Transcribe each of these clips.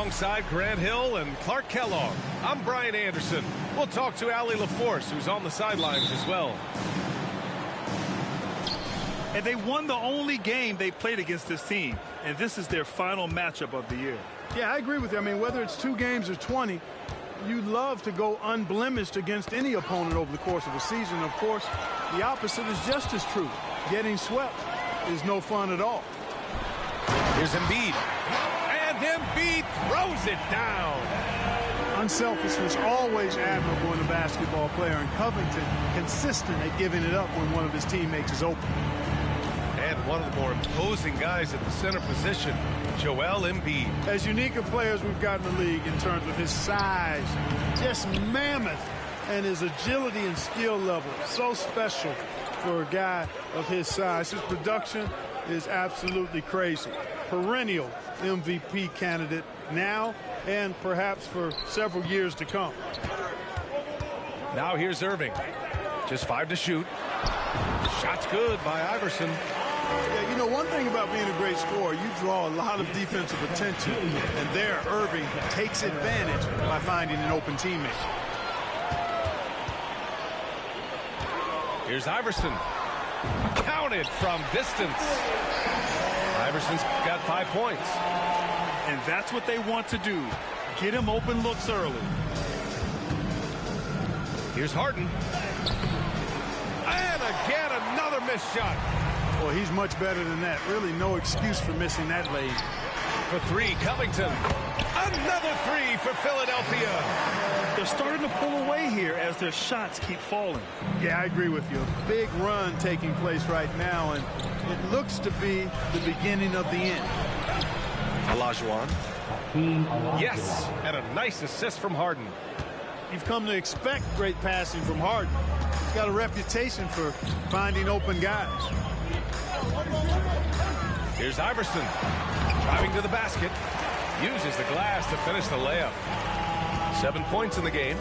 Alongside Grant Hill and Clark Kellogg, I'm Brian Anderson. We'll talk to Allie LaForce, who's on the sidelines as well. And they won the only game they played against this team. And this is their final matchup of the year. Yeah, I agree with you. I mean, whether it's 2 games or 20, you love to go unblemished against any opponent over the course of a season. Of course, the opposite is just as true. Getting swept is no fun at all. Here's Embiid. And Embiid throws it down. Unselfishness always admirable in a basketball player, and Covington consistent at giving it up when one of his teammates is open. And one of the more imposing guys at the center position, Joel Embiid. As unique a player as we've got in the league in terms of his size, just mammoth, and his agility and skill level, so special for a guy of his size. His production is absolutely crazy. Perennial MVP candidate now and perhaps for several years to come. Now here's Irving. Just 5 to shoot. Shot's good by Iverson. Yeah, you know, one thing about being a great scorer, you draw a lot of defensive attention. And there, Irving takes advantage by finding an open teammate. Here's Iverson. Counted from distance. Iverson's got 5 points. And that's what they want to do. Get him open looks early. Here's Harden. And again, another missed shot. Well, he's much better than that. Really no excuse for missing that lane. For 3, Covington. Another 3 for Philadelphia. They're starting to pull away here as their shots keep falling. Yeah, I agree with you. A big run taking place right now, and it looks to be the beginning of the end. Olajuwon. Yes, and a nice assist from Harden. You've come to expect great passing from Harden. He's got a reputation for finding open guys. Here's Iverson. Driving to the basket. Uses the glass to finish the layup. 7 points in the game.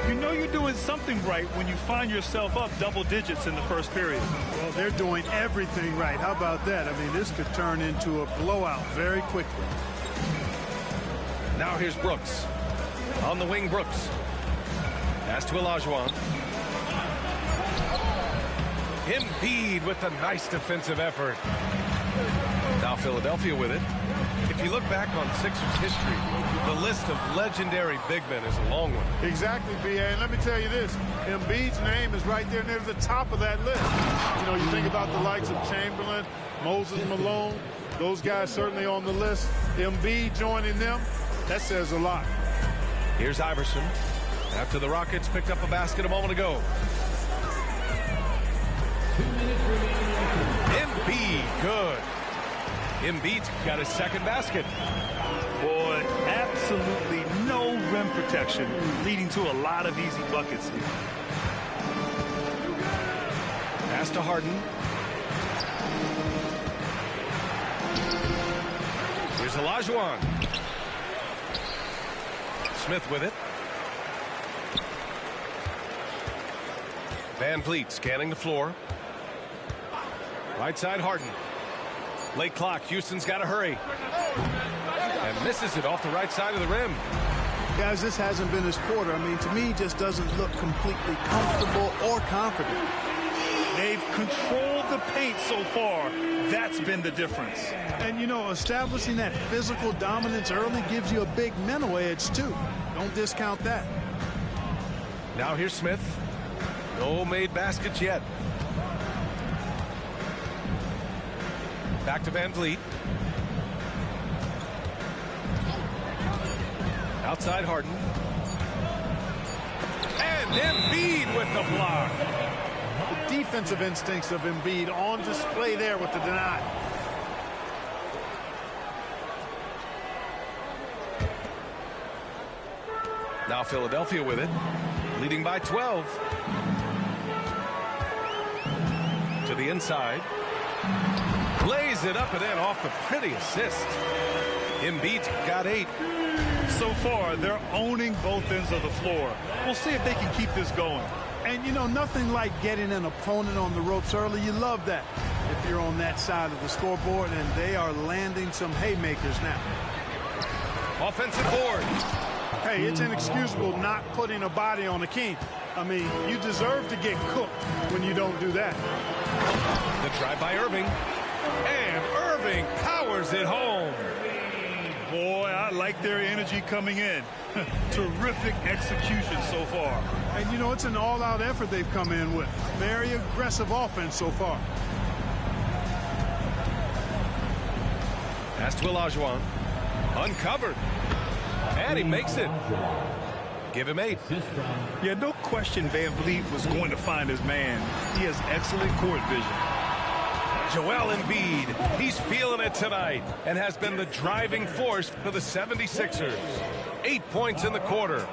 You know you're doing something right when you find yourself up double digits in the first period. Well, they're doing everything right. How about that? I mean, this could turn into a blowout very quickly. Now here's Brooks. On the wing, Brooks. Pass to Olajuwon. Embiid with a nice defensive effort. Now Philadelphia with it. If you look back on Sixers history, the list of legendary big men is a long one. Exactly, B.A. And let me tell you this. Embiid's name is right there near the top of that list. You know, you think about the likes of Chamberlain, Moses Malone, those guys certainly on the list. Embiid joining them, that says a lot. Here's Iverson. After the Rockets picked up a basket a moment ago. Embiid, good. Embiid's got his second basket. Boy, absolutely no rim protection, leading to a lot of easy buckets here. Pass to Harden. Here's Olajuwon. Smith with it. Van Vliet scanning the floor. Right side Harden. Late clock. Houston's got to hurry. And misses it off the right side of the rim. Guys, this hasn't been his quarter. I mean, to me, just doesn't look completely comfortable or confident. They've controlled the paint so far. That's been the difference. And, you know, establishing that physical dominance early gives you a big mental edge, too. Don't discount that. Now here's Smith. No made baskets yet. Back to Van Vliet. Outside Harden. And Embiid with the block. The defensive instincts of Embiid on display there with the deny. Now Philadelphia with it. Leading by 12. To the inside. Lays it up and in off the pretty assist. Embiid's got 8. So far, they're owning both ends of the floor. We'll see if they can keep this going. And, you know, nothing like getting an opponent on the ropes early. You love that if you're on that side of the scoreboard, and they are landing some haymakers now. Offensive board. Hey, it's inexcusable not putting a body on the king. I mean, you deserve to get cooked when you don't do that. The try by Irving. And Irving powers it home. Boy, I like their energy coming in. Terrific execution so far. And, you know, it's an all-out effort they've come in with. Very aggressive offense so far. Pass to Olajuwon. Uncovered. And he makes it. Give him 8. Yeah, no question Van Vliet was going to find his man. He has excellent court vision. Joel Embiid, he's feeling it tonight and has been the driving force for the 76ers. 8 points in the quarter.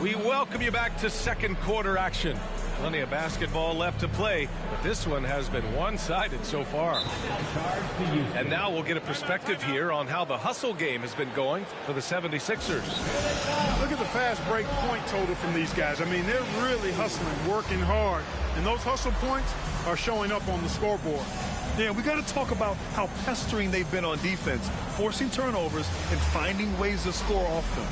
We welcome you back to second quarter action. Plenty of basketball left to play, but this one has been one-sided so far. And now we'll get a perspective here on how the hustle game has been going for the 76ers. Look at the fast break point total from these guys. I mean, they're really hustling, working hard. And those hustle points are showing up on the scoreboard. Yeah, we got to talk about how pestering they've been on defense, forcing turnovers and finding ways to score off them.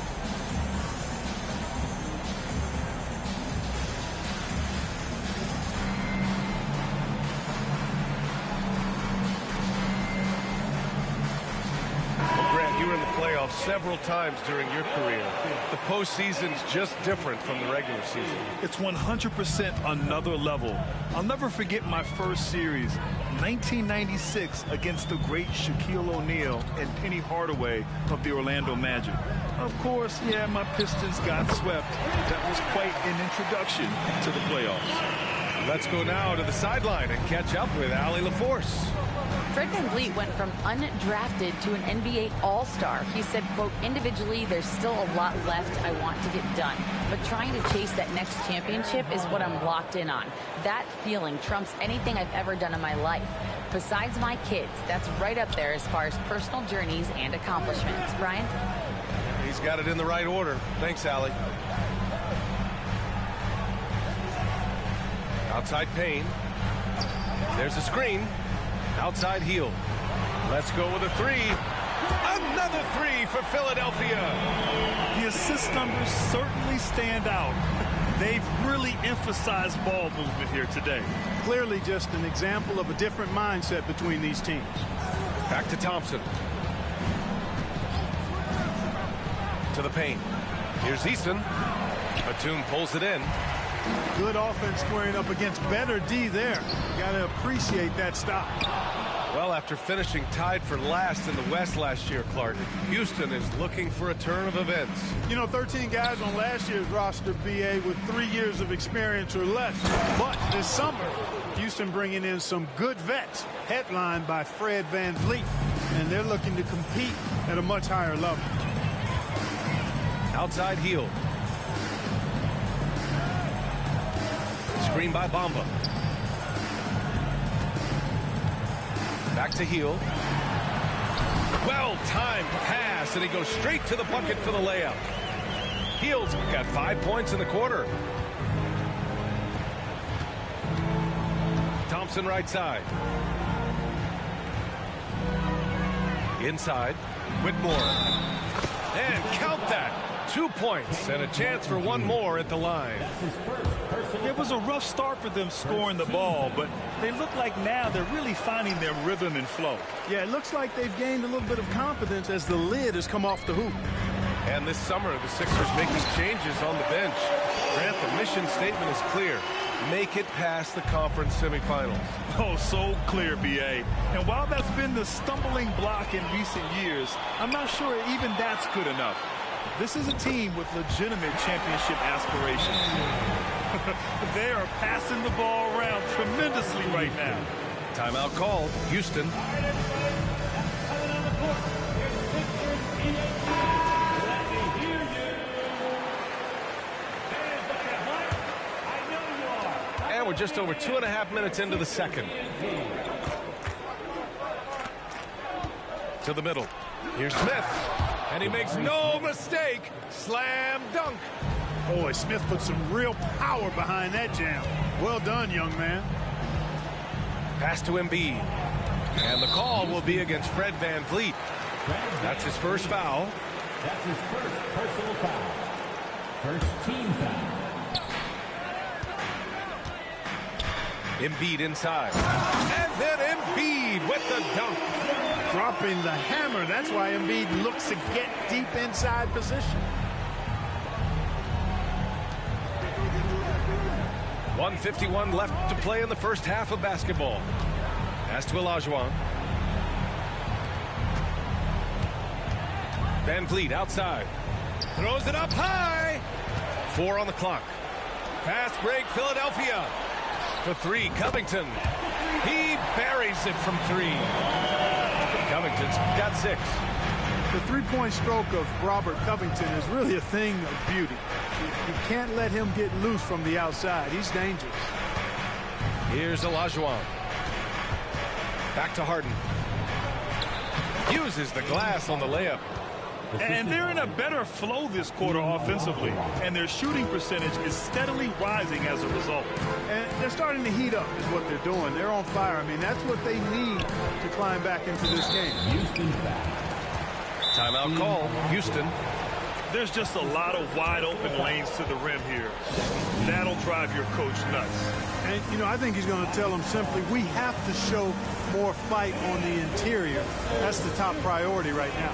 Several times during your career. The postseason's just different from the regular season. It's 100% another level. I'll never forget my first series, 1996, against the great Shaquille O'Neal and Penny Hardaway of the Orlando Magic. Of course, yeah, my Pistons got swept. That was quite an introduction to the playoffs. Let's go now to the sideline and catch up with Allie LaForce. Fred VanVleet went from undrafted to an NBA All-Star. He said, quote, individually, there's still a lot left I want to get done. But trying to chase that next championship is what I'm locked in on. That feeling trumps anything I've ever done in my life. Besides my kids, that's right up there as far as personal journeys and accomplishments. Brian? He's got it in the right order. Thanks, Allie. Outside Payne. There's a screen. Outside Hield. Let's go with a 3. Another 3 for Philadelphia. The assist numbers certainly stand out. They've really emphasized ball movement here today. Clearly just an example of a different mindset between these teams. Back to Thompson. To the paint. Here's Easton. Batum pulls it in. Good offense squaring up against better D there. Got to appreciate that stop. Well, after finishing tied for last in the West last year, Clark, Houston is looking for a turn of events. You know, 13 guys on last year's roster, BA, with 3 years of experience or less. But this summer, Houston bringing in some good vets, headlined by Fred VanVleet. And they're looking to compete at a much higher level. Outside Hield. Screen by Bamba. Back to Hield. Well-timed pass, and he goes straight to the bucket for the layup. Hield's got 5 points in the quarter. Thompson right side. Inside. Whitmore. And count that. 2 points and a chance for one more at the line. It was a rough start for them scoring the ball, but they look like now they're really finding their rhythm and flow. Yeah, it looks like they've gained a little bit of confidence as the lid has come off the hoop. And this summer, the Sixers making changes on the bench. Grant, the mission statement is clear. Make it past the conference semifinals. Oh, so clear, B.A. And while that's been the stumbling block in recent years, I'm not sure even that's good enough. This is a team with legitimate championship aspirations. They are passing the ball around tremendously right now. Timeout called. Houston. And we're just over 2.5 minutes into the second. To the middle. Here's Smith. And he makes no mistake. Slam dunk. Boy, Smith put some real power behind that jam. Well done, young man. Pass to Embiid. And the call will be against Fred VanVleet. That's his first foul. That's his first personal foul. First team foul. Embiid inside. And then Embiid with the dunk. Dropping the hammer. That's why Embiid looks to get deep inside position. 1:51 left to play in the first half of basketball. Pass to Olajuwon. VanVleet outside. Throws it up high. 4 on the clock. Fast break, Philadelphia. For 3, Covington. He buries it from 3. Covington's got 6. The three-point stroke of Robert Covington is really a thing of beauty. You can't let him get loose from the outside. He's dangerous. Here's Olajuwon. Back to Harden. Uses the glass on the layup. And they're in a better flow this quarter offensively, and their shooting percentage is steadily rising as a result. And they're starting to heat up is what they're doing. They're on fire. I mean, that's what they need to climb back into this game. Houston foul. Timeout call. Houston. There's just a lot of wide open lanes to the rim here. That'll drive your coach nuts. And, you know, I think he's going to tell them simply, we have to show more fight on the interior. That's the top priority right now.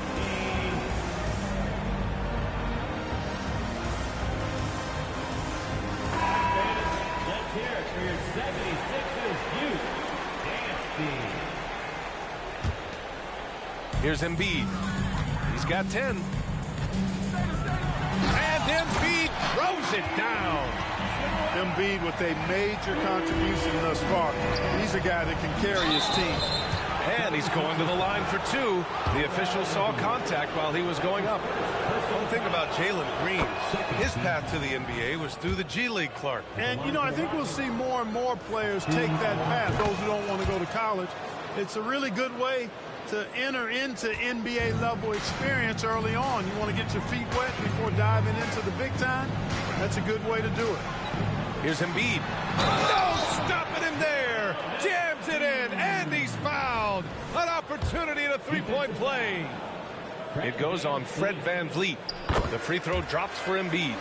Let's hear it for your 76ers youth dance team. Here's Embiid. He's got 10. And Embiid throws it down. Embiid with a major contribution thus far. He's a guy that can carry his team. And he's going to the line for 2. The official saw contact while he was going up. One thing about Jalen Green, his path to the NBA was through the G League, Clark. And, you know, I think we'll see more and more players take that path, those who don't want to go to college. It's a really good way to enter into NBA level experience early on. You want to get your feet wet before diving into the big time. That's a good way to do it. Here's Embiid. No stopping him there. Jams it in, and he's fouled. An opportunity at a three-point play. It goes on Fred VanVleet. The free throw drops for Embiid.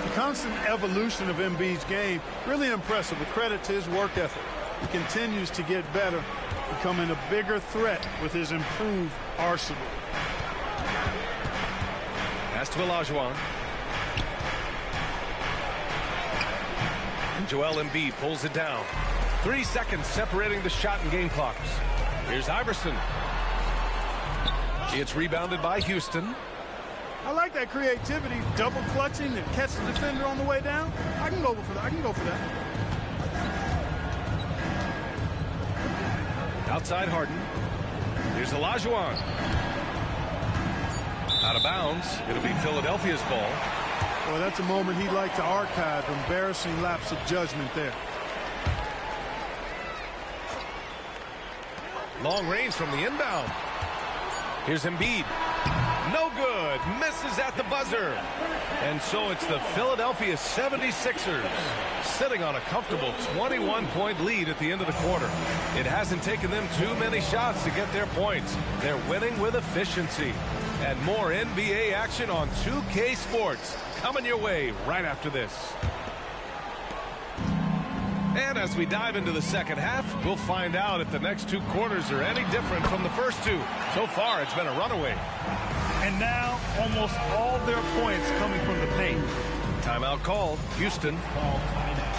The constant evolution of Embiid's game, really impressive. A credit to his work ethic. He continues to get better, becoming a bigger threat with his improved arsenal. Pass to Olajuwon. And Joel Embiid pulls it down. 3 seconds separating the shot and game clocks. Here's Iverson. It's rebounded by Houston. I like that creativity, double clutching and catch the defender on the way down. I can go for that. Outside Harden. Here's Olajuwon. Out of bounds. It'll be Philadelphia's ball. Well, that's a moment he'd like to archive. Embarrassing lapse of judgment there. Long range from the inbound. Here's Embiid. No good. Misses at the buzzer. And so it's the Philadelphia 76ers sitting on a comfortable 21-point lead at the end of the quarter. It hasn't taken them too many shots to get their points. They're winning with efficiency. And more NBA action on 2K Sports coming your way right after this. And as we dive into the second half, we'll find out if the next 2 quarters are any different from the first 2. So far, it's been a runaway. And now, almost all their points coming from the paint. Timeout called. Houston. Call timeout.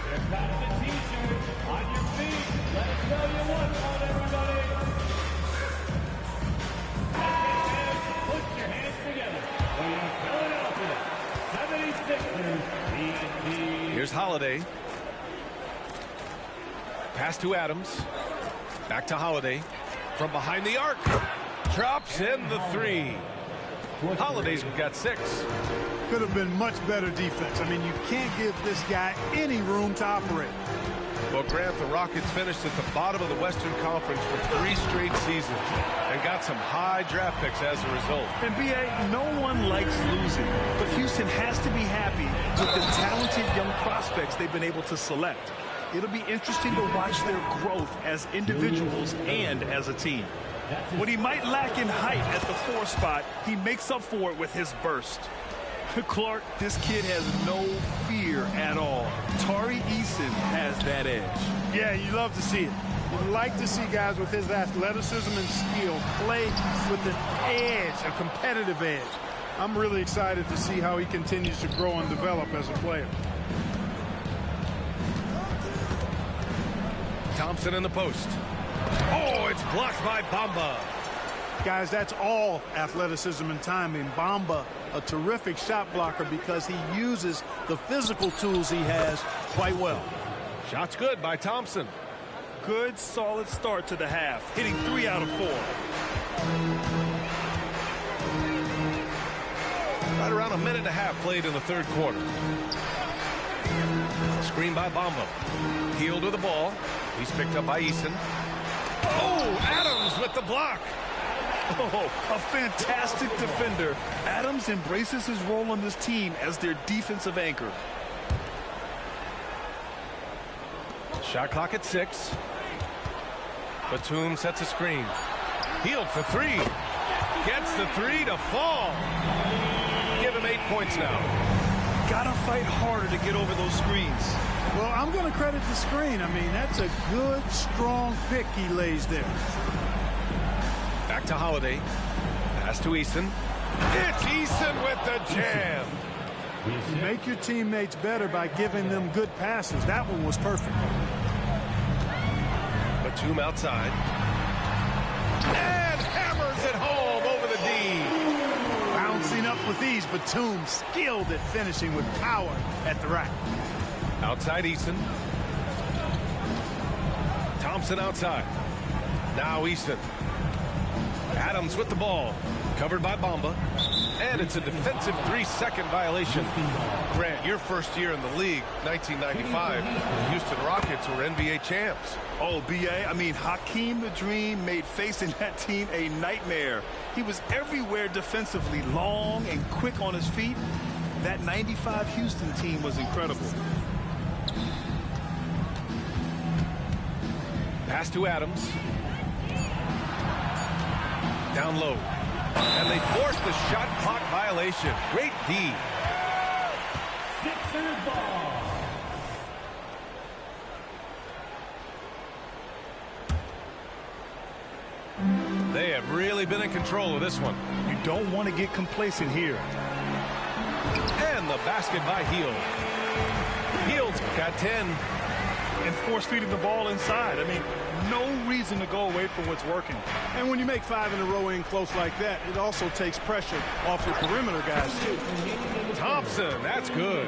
Here comes the T-shirts. On your feet. Let us know you want one, everybody. Put your hands together. For your Philadelphia 76ers. Here's Holiday. Pass to Adams. Back to Holiday. From behind the arc. Drops in the 3. Holiday's got 6. Could have been much better defense. I mean, you can't give this guy any room to operate. Well, Grant, the Rockets finished at the bottom of the Western Conference for 3 straight seasons and got some high draft picks as a result. And B.A., no one likes losing, but Houston has to be happy with the talented young prospects they've been able to select. It'll be interesting to watch their growth as individuals and as a team. What he might lack in height at the 4 spot, he makes up for it with his burst. Clark, this kid has no fear at all. Tari Eason has that edge. Yeah, you love to see it. You like to see guys with his athleticism and skill play with an edge, a competitive edge. I'm really excited to see how he continues to grow and develop as a player. Thompson in the post. Oh, it's blocked by Bamba. Guys, that's all athleticism and timing. Bamba, a terrific shot blocker because he uses the physical tools he has quite well. Shot's good by Thompson. Good, solid start to the half, hitting 3 out of 4. Right around a minute and a half played in the third quarter. Screen by Bamba. Heel to the ball. He's picked up by Eason. Oh, Adams with the block. Oh, a fantastic defender. Adams embraces his role on this team as their defensive anchor. Shot clock at 6. Batum sets a screen. Healed for 3. Gets the 3 to fall. Give him 8 points now. Gotta fight harder to get over those screens. Well, I'm going to credit the screen. I mean, that's a good, strong pick he lays there. Back to Holiday. Pass to Eason. It's Eason with the jam. You make your teammates better by giving them good passes. That one was perfect. Batum outside. And hammers it home over the D. Bouncing up with ease, Batum skilled at finishing with power at the rack. Outside Eason. Thompson outside. Now Eason. Adams with the ball. Covered by Bamba. And it's a defensive 3-second violation. Grant, your first year in the league, 1995, the Houston Rockets were NBA champs. Oh, B.A., I mean, Hakeem the Dream made facing that team a nightmare. He was everywhere defensively, long and quick on his feet. That 95 Houston team was incredible. Pass to Adams. Down low. And they force the shot clock violation. Great D. Sixers ball. They have really been in control of this one. You don't want to get complacent here. And the basket by Hield. Hield's got 10. And force feeding the ball inside. I mean, no reason to go away from what's working. And when you make 5 in a row in close like that, it also takes pressure off your perimeter guys, too. Thompson, that's good.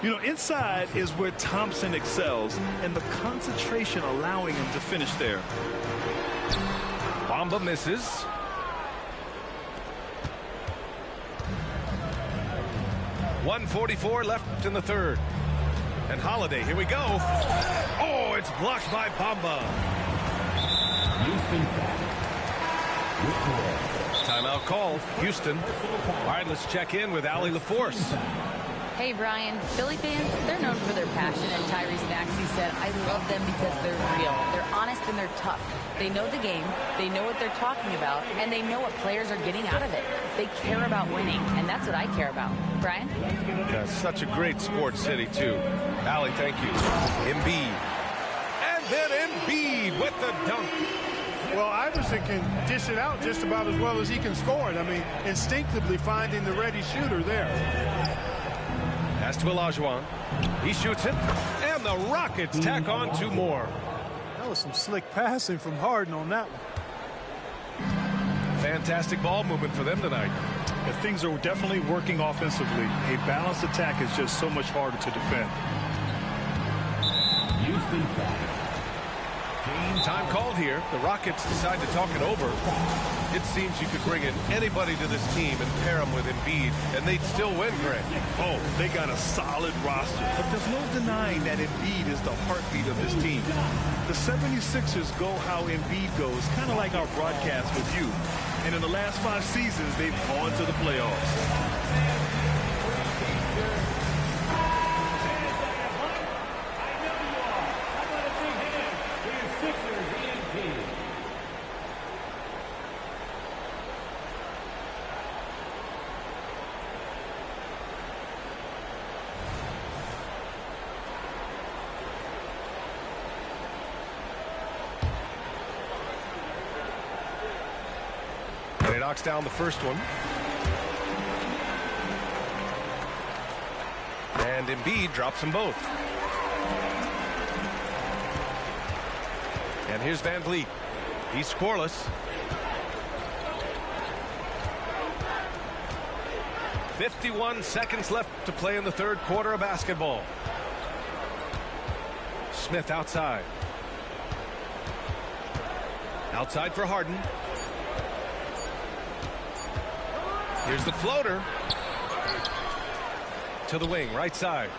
You know, inside is where Thompson excels, and the concentration allowing him to finish there. Bamba misses. .144 left in the third. And Holiday, here we go. Oh, it's blocked by Bamba. Houston Timeout called. Houston. All right, let's check in with Allie LaForce. Hey, Brian. Philly fans, they're known for their passion, and Tyrese Maxey said, I love them because they're real. They're honest and they're tough. They know the game, they know what they're talking about, and they know what players are getting out of it. They care about winning, and that's what I care about. Brian? Yeah, such a great sports city, too. Allie, thank you. Embiid. And then Embiid with the dunk. Well, Iverson can dish it out just about as well as he can score it. I mean, instinctively finding the ready shooter there. Pass to Olajuwon. He shoots it. And the Rockets tack on 2 more. That was some slick passing from Harden on that one. Fantastic ball movement for them tonight. And things are definitely working offensively. A balanced attack is just so much harder to defend. Houston foul. Time called here. The Rockets decide to talk it over. It seems you could bring in anybody to this team and pair them with Embiid, and they'd still win, Grant. Oh, they got a solid roster. But there's no denying that Embiid is the heartbeat of this team. The 76ers go how Embiid goes, kind of like our broadcast with you. And in the last 5 seasons, they've gone to the playoffs. knocks down the first one. And Embiid drops them both. And here's Van Vliet. He's scoreless. 51 seconds left to play in the third quarter of basketball. Smith outside. Outside for Harden. Here's the floater. To the wing, right side.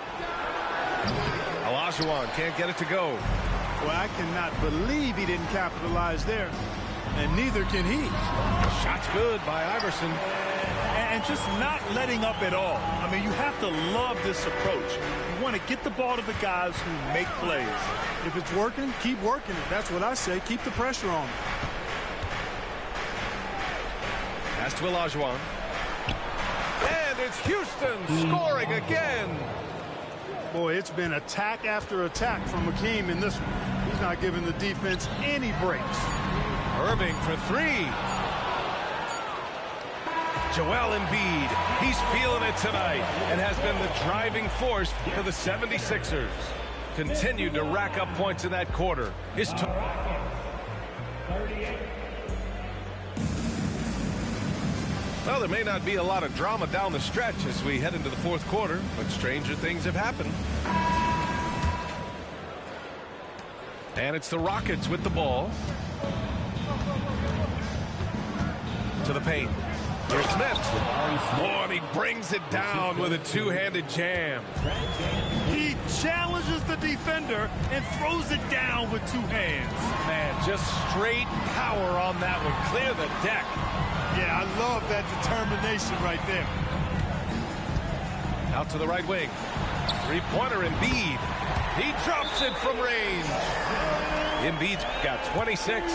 Olajuwon can't get it to go. Well, I cannot believe he didn't capitalize there. And neither can he. Shot's good by Iverson. And just not letting up at all. I mean, you have to love this approach. You want to get the ball to the guys who make plays. If it's working, keep working it. That's what I say. Keep the pressure on. Pass to Olajuwon. And it's Houston scoring again. Boy, it's been attack after attack from Hakeem in this one. He's not giving the defense any breaks. Irving for three. Joel Embiid, he's feeling it tonight and has been the driving force for the 76ers. Continued to rack up points in that quarter. Well, there may not be a lot of drama down the stretch as we head into the fourth quarter, but stranger things have happened. And it's the Rockets with the ball. To the paint. Here's Smith. Oh, and he brings it down with a two-handed jam. He challenges the defender and throws it down with two hands. Man, just straight power on that one. Clear the deck. Yeah, I love that determination right there. Out to the right wing. Three-pointer Embiid. He drops it from range. Embiid's got 26.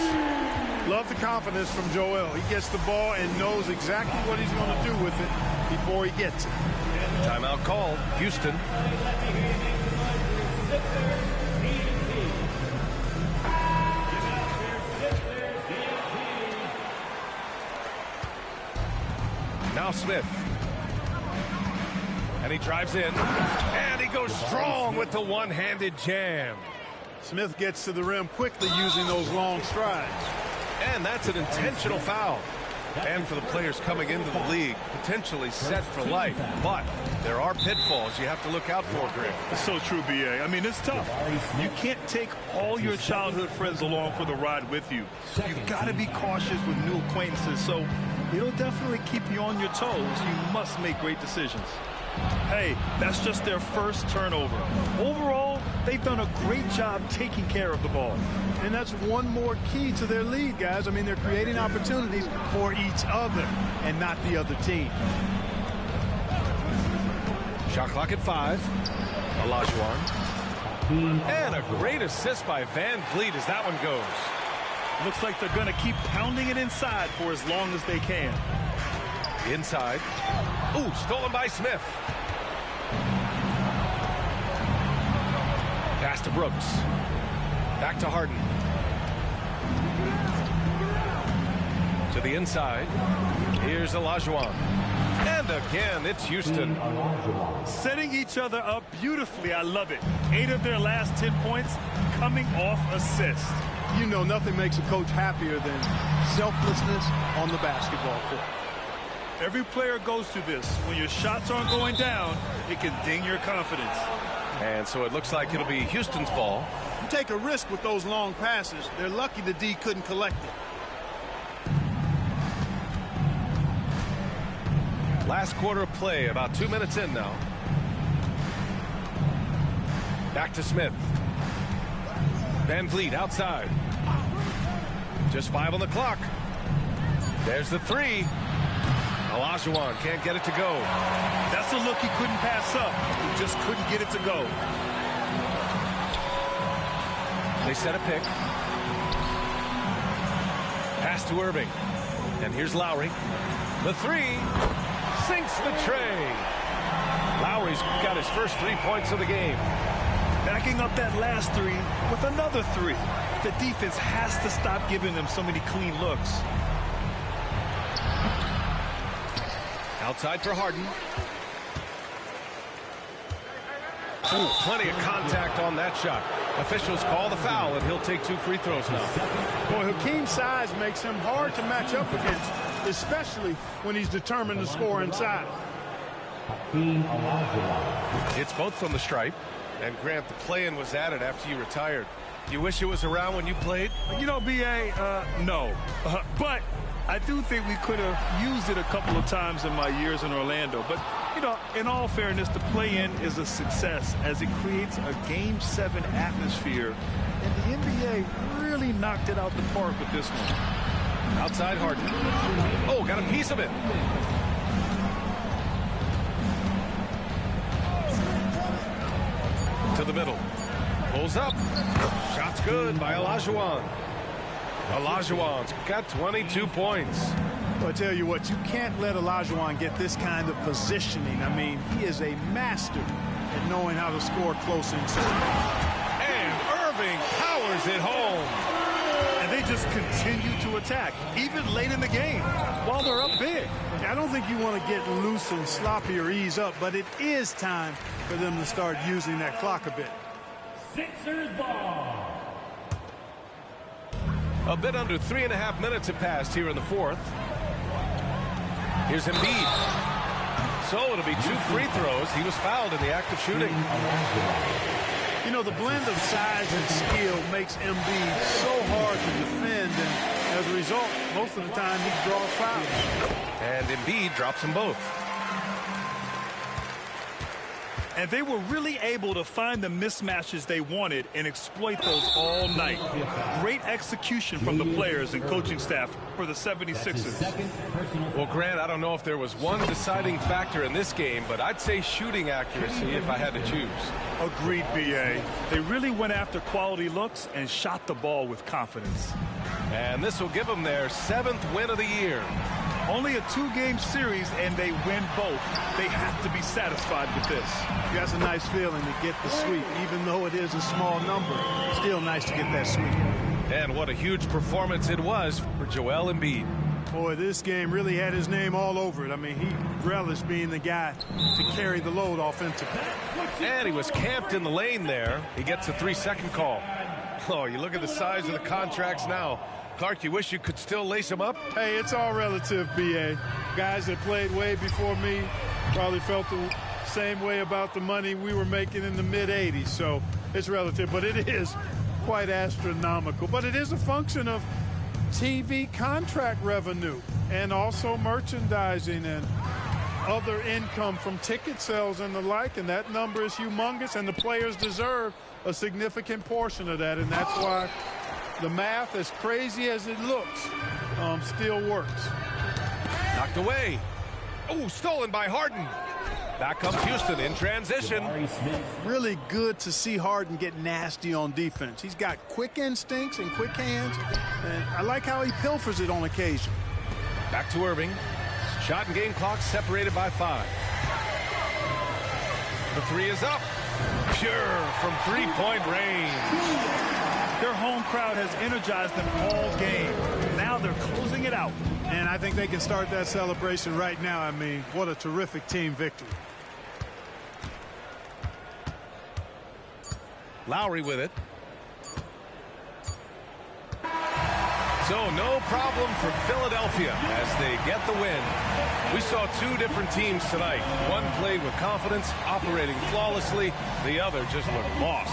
Love the confidence from Joel. He gets the ball and knows exactly what he's going to do with it before he gets it. Timeout called. Houston. Now Smith. And he drives in. And he goes strong with the one-handed jam. Smith gets to the rim quickly using those long strides. And that's an intentional foul. And for the players coming into the league, potentially set for life. But there are pitfalls you have to look out for, Greg. It's so true, B.A. I mean, it's tough. You can't take all your childhood friends along for the ride with you. You've got to be cautious with new acquaintances, so it'll definitely keep you on your toes. You must make great decisions. Hey, that's just their first turnover. Overall, they've done a great job taking care of the ball. And that's one more key to their lead, guys. I mean, they're creating opportunities for each other and not the other team. Shot clock at 5. Olajuwon. And a great assist by Van Vliet as that one goes. Looks like they're going to keep pounding it inside for as long as they can. Inside. Ooh, stolen by Smith. Pass to Brooks. Back to Harden. To the inside. Here's Olajuwon. And again, it's Houston. Setting each other up beautifully. I love it. 8 of their last 10 points coming off assists. You know, nothing makes a coach happier than selflessness on the basketball court. Every player goes through this. When your shots aren't going down, it can ding your confidence. And so it looks like it'll be Houston's ball. You take a risk with those long passes. They're lucky the D couldn't collect it. Last quarter of play, about 2 minutes in now. Back to Smith. Van Vliet outside. Just 5 on the clock. There's the three. Olajuwon can't get it to go. That's a look he couldn't pass up. He just couldn't get it to go. They set a pick. Pass to Irving. And here's Lowry. The three sinks the tray. Lowry's got his first 3 points of the game. Backing up that last three with another three. The defense has to stop giving them so many clean looks. Outside for Harden. Ooh, plenty of contact on that shot. Officials call the foul, and he'll take 2 free throws now. Boy, Hakeem's size makes him hard to match up against, especially when he's determined to score inside. It's both from the stripe. And Grant, the play-in was added after you retired. You wish it was around when you played? You know, B.A., no. But I do think we could have used it a couple of times in my years in Orlando. But, you know, in all fairness, the play-in is a success as it creates a Game 7 atmosphere. And the NBA really knocked it out the park with this one. Outside Harden. Oh, got a piece of it. To the middle. Pulls up. Shot's good by Olajuwon. Olajuwon's got 22 points. Well, I tell you what, you can't let Olajuwon get this kind of positioning. I mean, he is a master at knowing how to score close inside. And Irving powers it home. And they just continue to attack, even late in the game, while they're up big. I don't think you want to get loose and sloppy or ease up, but it is time for them to start using that clock a bit. Sixers ball. A bit under 3.5 minutes have passed here in the fourth. Here's Embiid. So it'll be 2 free throws. He was fouled in the act of shooting. You know, the blend of size and skill makes Embiid so hard to defend, and as a result, most of the time he draws fouls. And Embiid drops them both. And they were really able to find the mismatches they wanted and exploit those all night. Great execution from the players and coaching staff for the 76ers. Well, Grant, I don't know if there was one deciding factor in this game, but I'd say shooting accuracy if I had to choose. Agreed, B.A. They really went after quality looks and shot the ball with confidence. And this will give them their 7th win of the year. Only a 2-game series, and they win both. They have to be satisfied with this. That's a nice feeling to get the sweep. Even though it is a small number, still nice to get that sweep. And what a huge performance it was for Joel Embiid. Boy, this game really had his name all over it. I mean, he relished being the guy to carry the load offensively. And he was camped in the lane there. He gets a 3-second call. Oh, you look at the size of the contracts now. Clark, you wish you could still lace him up? Hey, it's all relative, B.A. Guys that played way before me probably felt the same way about the money we were making in the mid-'80s. So it's relative, but it is quite astronomical. But it is a function of TV contract revenue and also merchandising and other income from ticket sales and the like. And that number is humongous, and the players deserve a significant portion of that. And that's why the math, as crazy as it looks, still works. Knocked away. Oh, stolen by Harden. Back comes Houston in transition. Really good to see Harden get nasty on defense. He's got quick instincts and quick hands, and I like how he pilfers it on occasion. Back to Irving. Shot and game clock separated by 5. The 3 is up. Pure from 3-point range. Their home crowd has energized them all game. Now they're closing it out. And I think they can start that celebration right now. I mean, what a terrific team victory. Lowry with it. So no problem for Philadelphia as they get the win. We saw 2 different teams tonight. One played with confidence, operating flawlessly. The other just looked lost.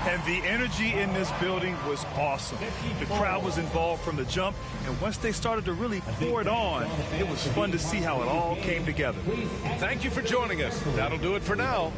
And the energy in this building was awesome. The crowd was involved from the jump, and once they started to really pour it on, it was fun to see how it all came together. Thank you for joining us. That'll do it for now.